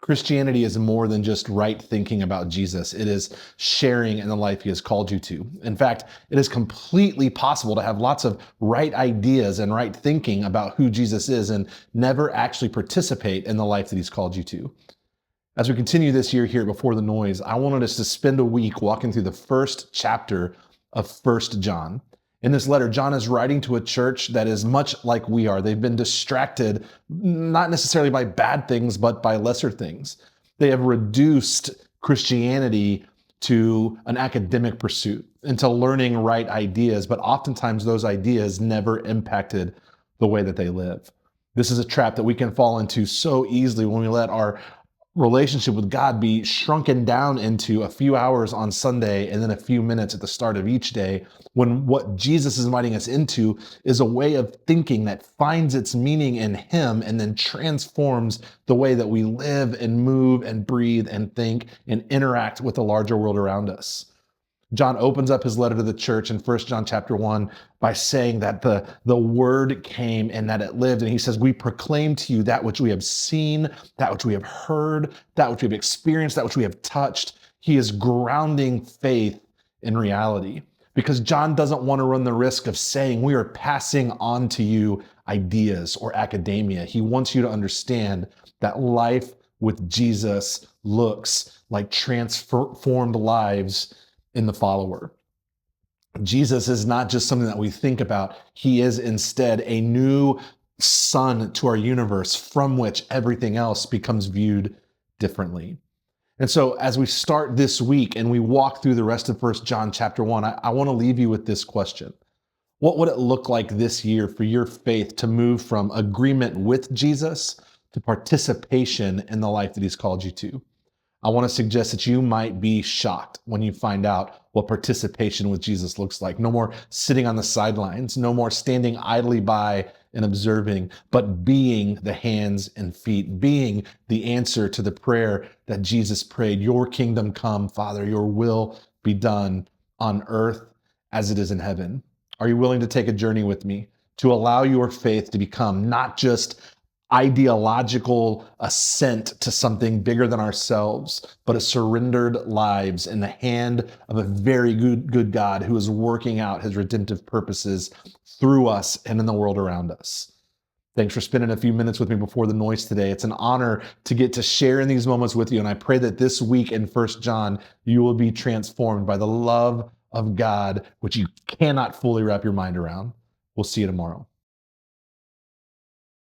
Christianity is more than just right thinking about Jesus. It is sharing in the life he has called you to. In fact, it is completely possible to have lots of right ideas and right thinking about who Jesus is and never actually participate in the life that he's called you to. As we continue this year here Before the Noise, I wanted us to spend a week walking through the first chapter of First John. In this letter, John is writing to a church that is much like we are. They've been distracted, not necessarily by bad things, but by lesser things. They have reduced Christianity to an academic pursuit, into learning right ideas, but oftentimes those ideas never impacted the way that they live. This is a trap that we can fall into so easily when we let our relationship with God be shrunken down into a few hours on Sunday and then a few minutes at the start of each day, when what Jesus is inviting us into is a way of thinking that finds its meaning in him and then transforms the way that we live and move and breathe and think and interact with the larger world around us. John opens up his letter to the church in 1 John chapter 1 by saying that the word came and that it lived. And he says, we proclaim to you that which we have seen, that which we have heard, that which we have experienced, that which we have touched. He is grounding faith in reality because John doesn't want to run the risk of saying we are passing on to you ideas or academia. He wants you to understand that life with Jesus looks like transformed lives in the follower. Jesus is not just something that we think about. He is instead a new sun to our universe from which everything else becomes viewed differently. And so as we start this week and we walk through the rest of 1 John chapter 1, I want to leave you with this question. What would it look like this year for your faith to move from agreement with Jesus to participation in the life that he's called you to? I want to suggest that you might be shocked when you find out what participation with Jesus looks like. No more sitting on the sidelines, no more standing idly by and observing, but being the hands and feet, being the answer to the prayer that Jesus prayed. Your kingdom come, Father, your will be done on earth as it is in heaven. Are you willing to take a journey with me to allow your faith to become not just ideological assent to something bigger than ourselves, but a surrendered lives in the hand of a very good God who is working out his redemptive purposes through us and in the world around us? Thanks for spending a few minutes with me before the noise today. It's an honor to get to share in these moments with you. And I pray that this week in 1 John, you will be transformed by the love of God, which you cannot fully wrap your mind around. We'll see you tomorrow.